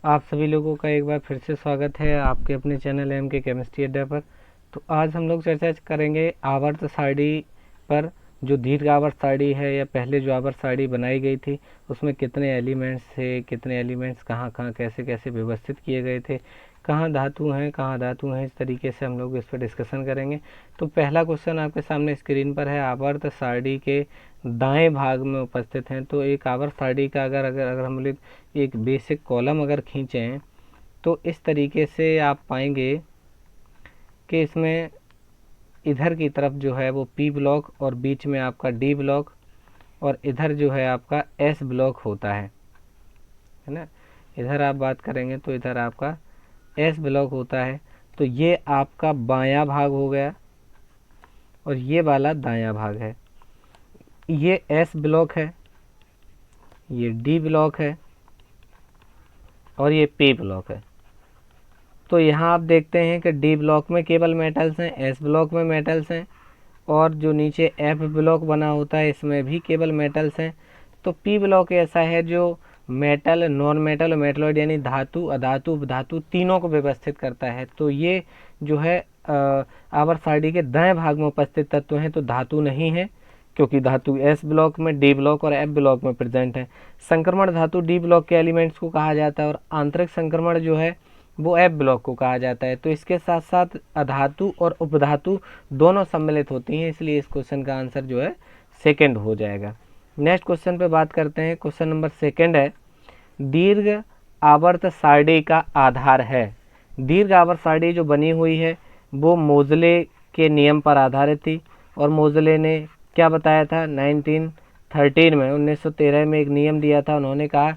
आप सभी लोगों का एक बार फिर से स्वागत है आपके अपने चैनल एम के केमिस्ट्री अड्डा पर। तो आज हम लोग चर्चा करेंगे आवर्त सारणी पर। जो दीर्घ आवर्त सारणी है या पहले जो आवर्त सारणी बनाई गई थी उसमें कितने एलिमेंट्स थे, कितने एलिमेंट्स कहाँ कहाँ कैसे कैसे व्यवस्थित किए गए थे, कहाँ धातु हैं कहाँ धातु हैं, इस तरीके से हम लोग इस पर डिस्कशन करेंगे। तो पहला क्वेश्चन आपके सामने स्क्रीन पर है, आवर्त सारणी के दाएं भाग में उपस्थित हैं। तो एक आवर्त सारणी का अगर अगर अगर हम लोग एक बेसिक कॉलम अगर खींचें तो इस तरीके से आप पाएंगे कि इसमें इधर की तरफ जो है वो पी ब्लॉक और बीच में आपका डी ब्लॉक और इधर जो है आपका एस ब्लॉक होता है ना। इधर आप बात करेंगे तो इधर आपका एस ब्लॉक होता है। तो ये आपका बायां भाग हो गया और ये वाला दायां भाग है। ये एस ब्लॉक है, ये डी ब्लॉक है और ये पी ब्लॉक है। तो यहाँ आप देखते हैं कि डी ब्लॉक में केवल मेटल्स हैं, एस ब्लॉक में मेटल्स हैं और जो नीचे एफ ब्लॉक बना होता है इसमें भी केवल मेटल्स हैं। तो पी ब्लॉक ऐसा है जो मेटल, नॉन मेटल और मेटलॉइड यानी धातु, अधातु, धातु तीनों को व्यवस्थित करता है। तो ये जो है आवर्त सारणी के दाएं भाग में उपस्थित तत्व हैं, तो धातु नहीं है क्योंकि धातु एस ब्लॉक में, डी ब्लॉक और एफ ब्लॉक में प्रेजेंट है। संक्रमण धातु डी ब्लॉक के एलिमेंट्स को कहा जाता है और आंतरिक संक्रमण जो है वो एफ ब्लॉक को कहा जाता है। तो इसके साथ साथ अधातु और उपधातु दोनों सम्मिलित होती हैं, इसलिए इस क्वेश्चन का आंसर जो है सेकंड हो जाएगा। नेक्स्ट क्वेश्चन पे बात करते हैं। क्वेश्चन नंबर सेकंड है, दीर्घ आवर्त सारणी का आधार है। दीर्घ आवर्त सारणी जो बनी हुई है वो मोजले के नियम पर आधारित थी और मोजले ने क्या बताया था 1913 में एक नियम दिया था। उन्होंने कहा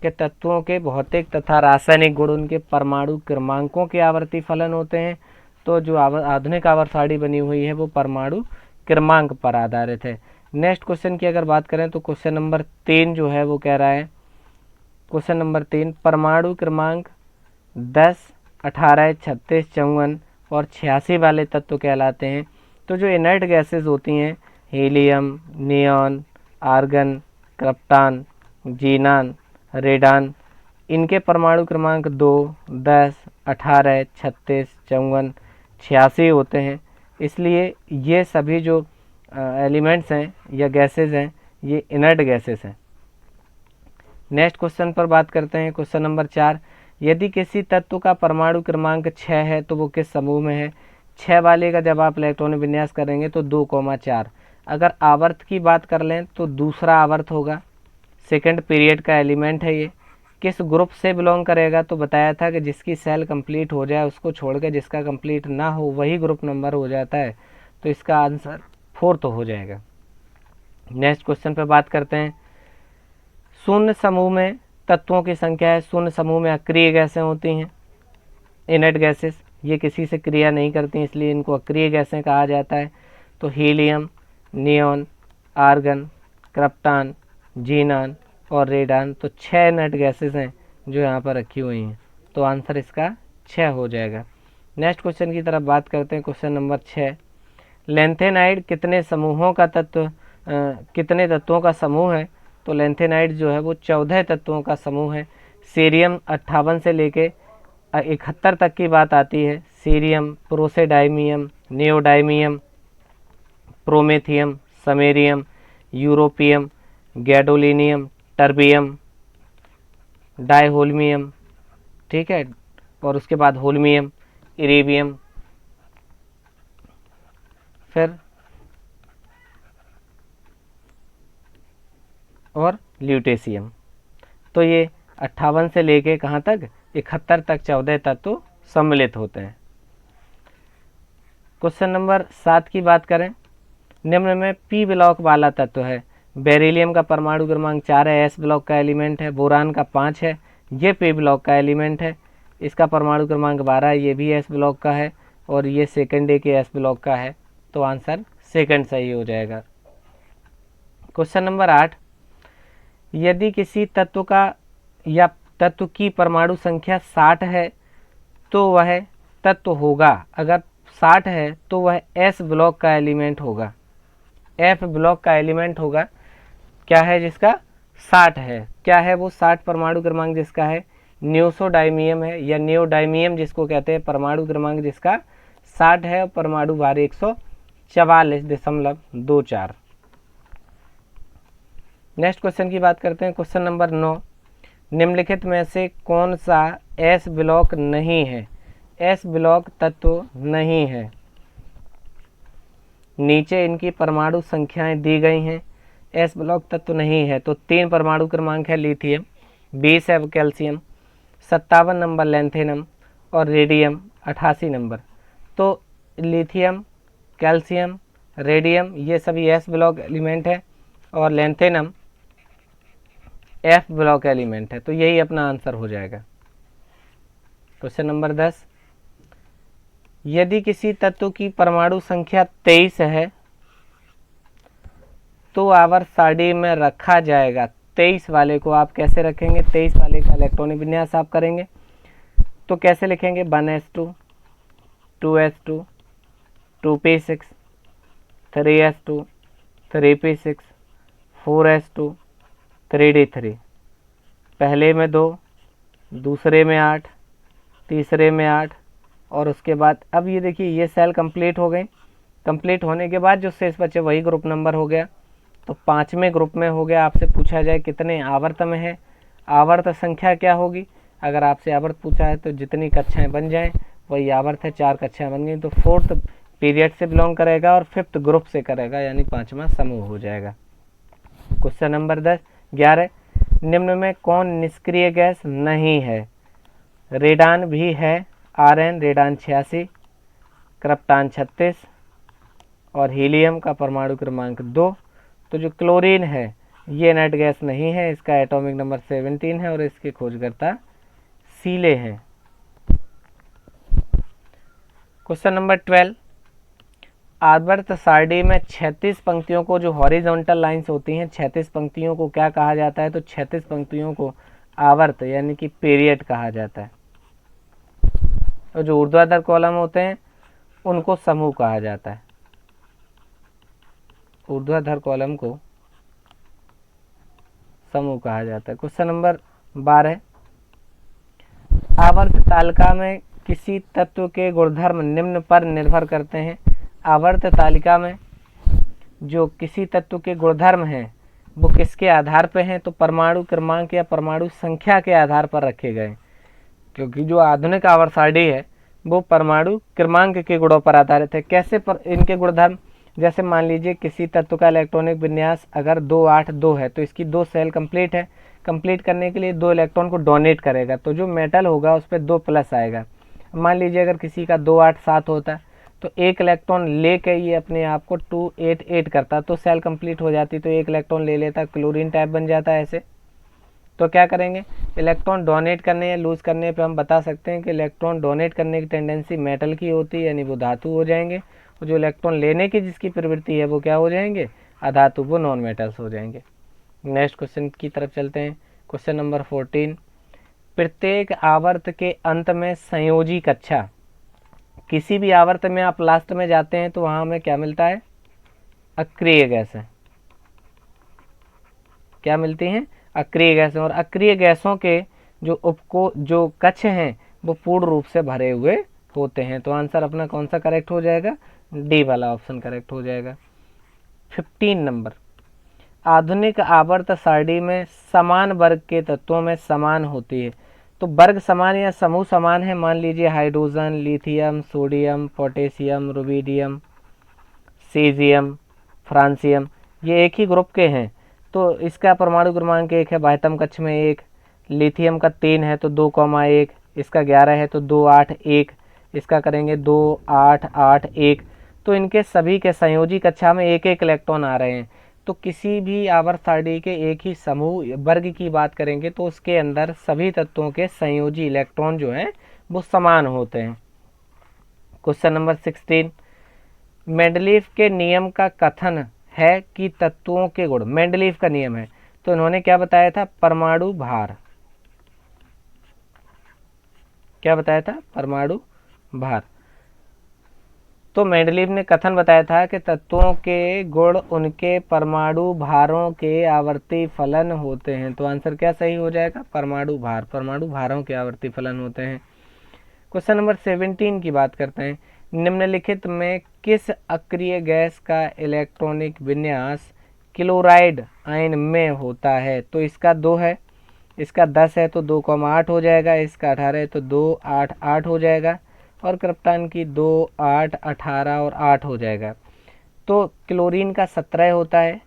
कि तत्वों के भौतिक तथा रासायनिक गुण उनके परमाणु क्रमांकों के आवर्ती फलन होते हैं। तो जो आधुनिक आवर्त सारणी बनी हुई है वो परमाणु क्रमांक पर आधारित है। नेक्स्ट क्वेश्चन की अगर बात करें तो क्वेश्चन नंबर 3 जो है वो कह रहा है, क्वेश्चन नंबर 3, परमाणु क्रमांक 10, 18, 36, 54 और 86 वाले तत्व कहलाते हैं। तो जो इनर्ट गैसेज होती हैं, helium, neon, argon, krypton, xenon, radon, इनके परमाणु क्रमांक 2, 10, 18, 36, 54, 86 होते हैं। इसलिए ये सभी जो एलिमेंट्स हैं या गैसेज हैं ये इनर्ट गैसेज हैं। नेक्स्ट क्वेश्चन पर बात करते हैं। क्वेश्चन नंबर 4, यदि किसी तत्व का परमाणु क्रमांक 6 है तो वो किस समूह में है। 6 वाले का जब आप इलेक्ट्रॉनिक विन्यास करेंगे तो 2,4। अगर आवर्त की बात कर लें तो दूसरा आवर्त होगा, सेकंड पीरियड का एलिमेंट है। ये किस ग्रुप से बिलोंग करेगा तो बताया था कि जिसकी सेल कंप्लीट हो जाए उसको छोड़ के जिसका कंप्लीट ना हो वही ग्रुप नंबर हो जाता है। तो इसका आंसर 4 हो जाएगा। नेक्स्ट क्वेश्चन पर बात करते हैं। शून्य समूह में तत्वों की संख्या है। शून्य समूह में अक्रिय गैसें होती हैं, इनर्ट गैसेस, ये किसी से क्रिया नहीं करती इसलिए इनको अक्रिय गैसें कहा जाता है। तो helium, neon, argon, krypton, xenon और रेडान, तो 6 इनर्ट गैसेस हैं जो यहाँ पर रखी हुई हैं। तो आंसर इसका 6 हो जाएगा। नेक्स्ट क्वेश्चन की तरफ बात करते हैं। क्वेश्चन नंबर 6, लेंथेनाइड कितने समूहों का तत्व कितने तत्वों का समूह है। तो लेंथेनाइड जो है वो 14 तत्वों का समूह है। सीरियम 58 से लेके 71 तक की बात आती है। Cerium, praseodymium, neodymium, promethium, samarium, europium, gadolinium, terbium, holmium, ठीक है, और उसके बाद होल्मियम, इरेबियम, फिर और ल्यूटेशियम। तो ये 58 से लेके कहाँ तक, 71 तक 14 तत्व सम्मिलित होते हैं। क्वेश्चन नंबर 7 की बात करें, निम्न में पी ब्लॉक वाला तत्व है। बेरिलियम का परमाणु क्रमांक 4 है, एस ब्लॉक का एलिमेंट है। बोरान का 5 है, ये पी ब्लॉक का एलिमेंट है। इसका परमाणु क्रमांक 12 है, ये भी एस ब्लॉक का है और ये सेकंड डे के एस ब्लॉक का है। तो आंसर सेकंड सही हो जाएगा। क्वेश्चन नंबर 8, यदि किसी तत्व का या तत्व की परमाणु संख्या 60 है तो वह तत्व होगा, अगर 60 है तो वह एस ब्लॉक का एलिमेंट होगा, एफ ब्लॉक का एलिमेंट होगा। क्या है जिसका 60 है, क्या है वो 60 परमाणु क्रमांक जिसका है, न्यूसोडाइमियम है या नियोडाइमियम जिसको कहते हैं, परमाणु क्रमांक जिसका 60 है और परमाणु भार 144.24। नेक्स्ट क्वेश्चन की बात करते हैं। क्वेश्चन नंबर 9, निम्नलिखित में से कौन सा एस ब्लॉक नहीं है? एस ब्लॉक तत्व नहीं है। नीचे इनकी परमाणु संख्याएं दी गई हैं। एस ब्लॉक तत्व नहीं है तो 3 परमाणु क्रमांक है लिथियम, 20 है कैल्शियम, 57 नंबर लेंथेनम और रेडियम 88 नंबर। तो लिथियम, कैल्शियम, रेडियम ये सभी एस ब्लॉक एलिमेंट है और लेंथेनम एफ ब्लॉक एलिमेंट है। तो यही अपना आंसर हो जाएगा। क्वेश्चन नंबर 10, यदि किसी तत्व की परमाणु संख्या 23 है तो आवर्त सारणी में रखा जाएगा। 23 वाले को आप कैसे रखेंगे? 23 वाले का इलेक्ट्रॉनिक विन्यास आप करेंगे तो कैसे लिखेंगे? 1s2, 2s2, 2p6, 3s2, 3p6, 4s2, 3d3। पहले में 2, दूसरे में 8, तीसरे में 8 और उसके बाद अब ये देखिए ये सेल कंप्लीट हो गए। कंप्लीट होने के बाद जो शेष बचे वही ग्रुप नंबर हो गया। तो 5वें ग्रुप में हो गया। आपसे पूछा जाए कितने आवर्त में है, आवर्त संख्या क्या होगी? अगर आपसे आवर्त पूछा है तो जितनी कक्षाएं बन जाएं वही आवर्त है। 4 कक्षाएं बन गई तो 4th पीरियड से बिलोंग करेगा और 5th ग्रुप से करेगा, यानी 5वां समूह हो जाएगा। क्वेश्चन नंबर 11, निम्न में कौन निष्क्रिय गैस नहीं है? रेडान भी है, आरएन रेडान 86, क्रिप्टॉन 36 और हीलियम का परमाणु क्रमांक 2। तो जो क्लोरीन है ये नेट गैस नहीं है, इसका एटॉमिक नंबर 17 है और इसके खोजकर्ता सीले हैं। क्वेश्चन नंबर 12, आवर्त सारणी में 36 पंक्तियों को जो हॉरिजॉन्टल लाइंस होती हैं 36 पंक्तियों को क्या कहा जाता है? तो 36 पंक्तियों को आवर्त यानी कि पीरियड कहा जाता है। और जो ऊर्ध्वाधर कॉलम होते हैं उनको समूह कहा जाता है। ऊर्ध्वाधर कॉलम को समूह कहा जाता है। क्वेश्चन नंबर 12, आवर्त तालिका में किसी तत्व के गुणधर्म निम्न पर निर्भर करते हैं। आवर्त तालिका में जो किसी तत्व के गुणधर्म हैं वो किसके आधार पर हैं? तो परमाणु क्रमांक या परमाणु संख्या के आधार पर रखे गए, क्योंकि जो आधुनिक आवर्त सारणी है वो परमाणु क्रमांक के गुणों पर आधारित है। कैसे पर इनके गुणधर्म? जैसे मान लीजिए किसी तत्व का इलेक्ट्रॉनिक विन्यास अगर 2 8 2 है तो इसकी 2 सेल कंप्लीट है। कंप्लीट करने के लिए 2 इलेक्ट्रॉन को डोनेट करेगा तो जो मेटल होगा उस पर 2 प्लस आएगा। मान लीजिए अगर किसी का 2 8 7 होता तो 1 इलेक्ट्रॉन लेके ये अपने आप को 2 8 8 करता तो सेल कंप्लीट हो जाती। तो 1 इलेक्ट्रॉन ले लेता, क्लोरीन टाइप बन जाता है ऐसे। तो क्या करेंगे? इलेक्ट्रॉन डोनेट करने या लूज करने पे हम बता सकते हैं कि इलेक्ट्रॉन डोनेट करने की टेंडेंसी मेटल की होती है, यानी वो धातु हो जाएंगे। और जो इलेक्ट्रॉन लेने की जिसकी प्रवृत्ति है वो क्या हो जाएंगे? अधातु, वो नॉन मेटल्स हो जाएंगे। नेक्स्ट क्वेश्चन की तरफ चलते हैं। क्वेश्चन नंबर 14, प्रत्येक आवर्त के अंत में संयोजी कक्षा। किसी भी आवर्त में आप लास्ट में जाते हैं तो वहां हमें क्या मिलता है? अक्रिय गैसें। क्या मिलती हैं? अक्रिय गैसें। और अक्रिय गैसों के जो कक्ष हैं वो पूर्ण रूप से भरे हुए होते हैं। तो आंसर अपना कौन सा करेक्ट हो जाएगा? डी वाला ऑप्शन करेक्ट हो जाएगा। 15 नंबर, आधुनिक आवर्त सारणी में समान वर्ग के तत्वों में समान होती है। तो वर्ग समान या समूह समान है। मान लीजिए hydrogen, lithium, sodium, potassium, rubidium, caesium, francium, ये एक ही ग्रुप के हैं तो इसका परमाणु क्रमांक 1 है, बाह्यतम कक्ष में 1। लिथियम का 3 है तो 2,1, इसका 11 है तो 2 8 1, इसका करेंगे 2 8 8 1। तो इनके सभी के संयोजी कक्षा में एक एक इलेक्ट्रॉन आ रहे हैं। तो किसी भी आवर्त सारणी के एक ही समूह वर्ग की बात करेंगे तो उसके अंदर सभी तत्वों के संयोजी इलेक्ट्रॉन जो हैं वो समान होते हैं। क्वेश्चन नंबर 16, मेंडलीफ के नियम का कथन है कि तत्वों के गुण। मेंडलीफ का नियम है तो इन्होंने क्या बताया था? परमाणु भार। क्या बताया था? परमाणु भार। तो मेंडलीव ने कथन बताया था कि तत्वों के गुण उनके परमाणु भारों के आवर्ती फलन होते हैं। तो आंसर क्या सही हो जाएगा? परमाणु भारों के आवर्ती फलन होते हैं। क्वेश्चन नंबर 17 की बात करते हैं। निम्नलिखित में किस अक्रिय गैस का इलेक्ट्रॉनिक विन्यास क्लोराइड आयन में होता है? तो इसका 2 है, इसका 10 है तो 2,8 हो जाएगा, इसका 18 है तो 2, 8, 8 हो जाएगा, और क्रिप्टॉन की 2, 8, 18 और 8 हो जाएगा। तो क्लोरीन का 17 होता है,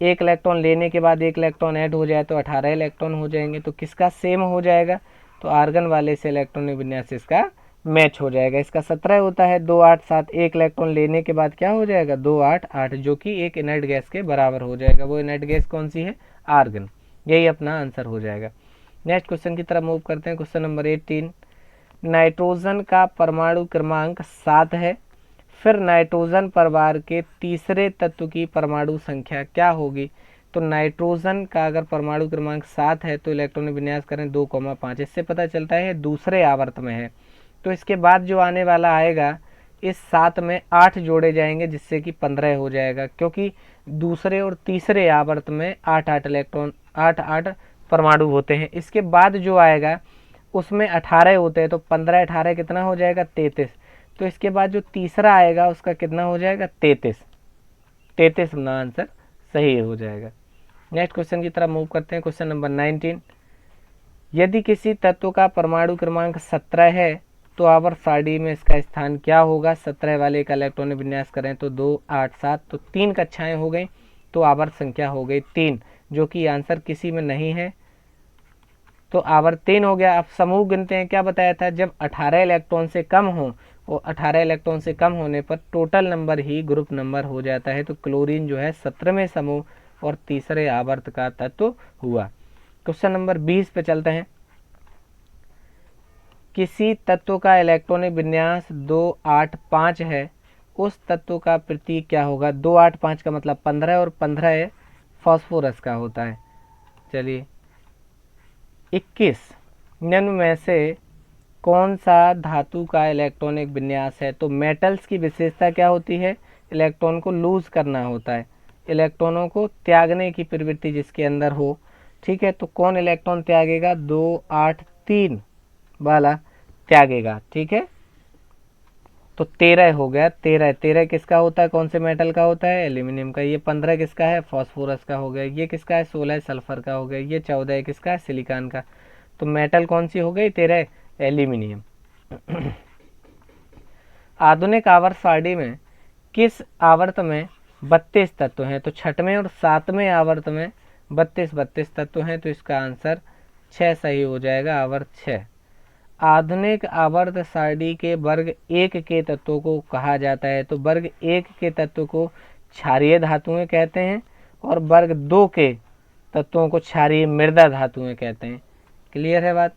एक इलेक्ट्रॉन लेने के बाद एक इलेक्ट्रॉन ऐड हो जाए तो 18 इलेक्ट्रॉन हो जाएंगे। तो किसका सेम हो जाएगा? तो आर्गन वाले से इलेक्ट्रॉनिक विन्यास इसका मैच हो जाएगा। इसका 17 होता है, 2, 8, 7, एक इलेक्ट्रॉन लेने के बाद क्या हो जाएगा? 2, 8, 8, जो कि एक इनर्ट गैस के बराबर हो जाएगा। वो इनर्ट गैस कौन सी है? आर्गन। यही अपना आंसर हो जाएगा। नेक्स्ट क्वेश्चन की तरफ मूव करते हैं। क्वेश्चन नंबर 18, नाइट्रोजन का परमाणु क्रमांक 7 है, फिर नाइट्रोजन परिवार के तीसरे तत्व की परमाणु संख्या क्या होगी? तो नाइट्रोजन का अगर परमाणु क्रमांक 7 है तो इलेक्ट्रॉनिक विन्यास करें 2,5। इससे पता चलता है दूसरे आवर्त में है। तो इसके बाद जो आने वाला आएगा, इस 7 में 8 जोड़े जाएंगे जिससे कि 15 हो जाएगा, क्योंकि दूसरे और तीसरे आवर्त में 8-8 इलेक्ट्रॉन 8-8 परमाणु होते हैं। इसके बाद जो आएगा उसमें 18 होते हैं, तो 15 18 कितना हो जाएगा? 33। तो इसके बाद जो तीसरा आएगा उसका कितना हो जाएगा? 33। 33 अपना आंसर सही हो जाएगा। नेक्स्ट क्वेश्चन की तरफ मूव करते हैं। क्वेश्चन नंबर 19, यदि किसी तत्व का परमाणु क्रमांक 17 है तो आवर्त सारणी में इसका स्थान क्या होगा? 17 वाले का इलेक्ट्रॉनिक विन्यास करें तो 2, 8, 7, तो 3 कक्षाएं हो गई, तो आवर्त संख्या हो गई 3, जो कि आंसर किसी में नहीं है। तो आवर्त 3 हो गया। अब समूह गिनते हैं। क्या बताया था? जब 18 इलेक्ट्रॉन से कम हो, और 18 इलेक्ट्रॉन से कम होने पर टोटल नंबर ही ग्रुप नंबर हो जाता है। तो क्लोरीन जो है 17वें समूह और तीसरे आवर्त का तत्व हुआ। क्वेश्चन नंबर 20 पे चलते हैं। किसी तत्व का इलेक्ट्रॉनिक विन्यास 2, 8, 5 है, उस तत्व का प्रतीक क्या होगा? 2, 8, 5 का मतलब 15 और 15 फास्फोरस का होता है। चलिए 21, निम्न में से कौन सा धातु का इलेक्ट्रॉनिक विन्यास है? तो मेटल्स की विशेषता क्या होती है? इलेक्ट्रॉन को लूज करना होता है, इलेक्ट्रॉनों को त्यागने की प्रवृत्ति जिसके अंदर हो। ठीक है, तो कौन इलेक्ट्रॉन त्यागेगा? 2, 8, 3 वाला त्यागेगा। ठीक है, तो 13 हो गया। 13 किसका होता है? कौन से मेटल का होता है? एल्यूमिनियम का। ये 15 किसका है? फास्फोरस का हो गया। ये किसका है? 16 सल्फर का हो गया। ये 14 किसका है? सिलिकॉन का। तो मेटल कौन सी हो गई? 13 एल्यूमिनियम। आधुनिक आवर्त सारणी में किस आवर्त में 32 तत्व हैं? तो 6वें और 7वें आवर्त में 32 तत्व हैं, तो इसका आंसर 6 सही हो जाएगा, आवर्त 6। आधुनिक आवर्त सारणी के वर्ग 1 के तत्वों को कहा जाता है। तो वर्ग 1 के तत्व को क्षारीय धातुएं कहते हैं, और वर्ग 2 के तत्वों को क्षारीय मृदा धातुएं कहते हैं। क्लियर है बात?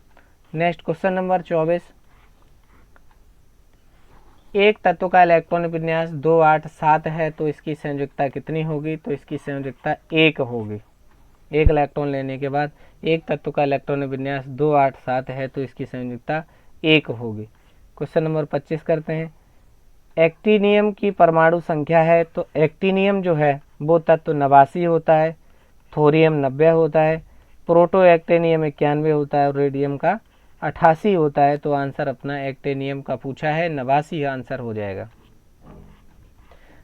नेक्स्ट क्वेश्चन नंबर 24, एक तत्व का इलेक्ट्रॉनिक विन्यास 2, 8, 7 है, तो इसकी संयोजकता कितनी होगी? तो इसकी संयोजकता 1 होगी। एक इलेक्ट्रॉन लेने के बाद एक तत्व का इलेक्ट्रॉनिक विन्यास 2, 8, 7 है, तो इसकी संयोजकता 1 होगी। क्वेश्चन नंबर 25 करते हैं। एक्टिनियम की परमाणु संख्या है, तो एक्टिनियम जो है वो तत्व 89 होता है, थोरियम 90 होता है, प्रोटो एक्टिनियम 91 होता है, और रेडियम का 88 होता है। तो आंसर अपना एक्टिनियम का पूछा है, 89 आंसर हो जाएगा।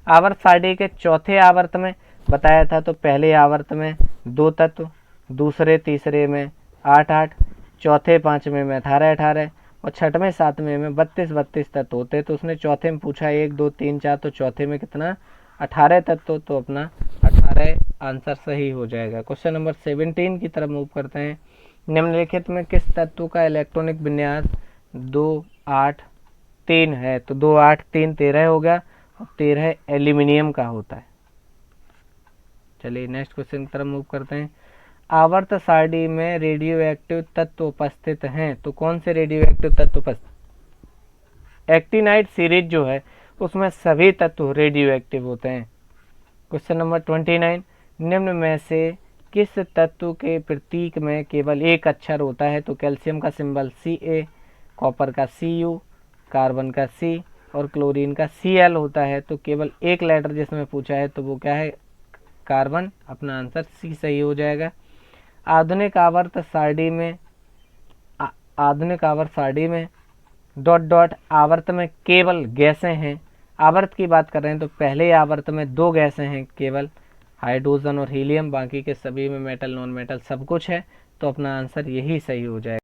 आवर्त सारणी के चौथे आवर्त में बताया था, तो पहले आवर्त में 2 तत्व, दूसरे तीसरे में 8, 8, चौथे पांचवें में 18, 18, और छठवें सातवें में 32 तत्व होते। तो उसने चौथे में पूछा 1, 2, 3, 4, तो चौथे में कितना? 18 तत्व, तो अपना 18 आंसर सही हो जाएगा। क्वेश्चन नंबर 17 की तरफ मूव करते हैं। निम्नलिखित में किस तत्व का इलेक्ट्रॉनिक विन्यास 2, 8, 3 है? तो 2, 8, 3 13 हो गया, और 13 एल्यूमिनियम का होता है। चलिए नेक्स्ट क्वेश्चन की तरफ मूव करते हैं। आवर्त सारणी में रेडियो एक्टिव तत्व उपस्थित हैं, तो कौन से रेडियो एक्टिव तत्व उपस्थित? एक्टिनाइड सीरीज जो है उसमें सभी तत्व रेडियो एक्टिव होते हैं। क्वेश्चन नंबर 29, निम्न में से किस तत्व के प्रतीक में केवल एक अक्षर होता है? तो कैल्शियम का सिंबल Ca, कॉपर का Cu, कार्बन का C, और क्लोरीन का Cl होता है, तो केवल एक लेटर जिसमें पूछा है तो वो क्या है, कार्बन। अपना आंसर सी सही हो जाएगा। आधुनिक आवर्त सारणी में डॉट डॉट आवर्त में केवल गैसें हैं। आवर्त की बात कर रहे हैं तो पहले आवर्त में 2 गैसें हैं केवल, हाइड्रोजन और हीलियम, बाकी के सभी में मेटल नॉन मेटल सब कुछ है, तो अपना आंसर यही सही हो जाएगा।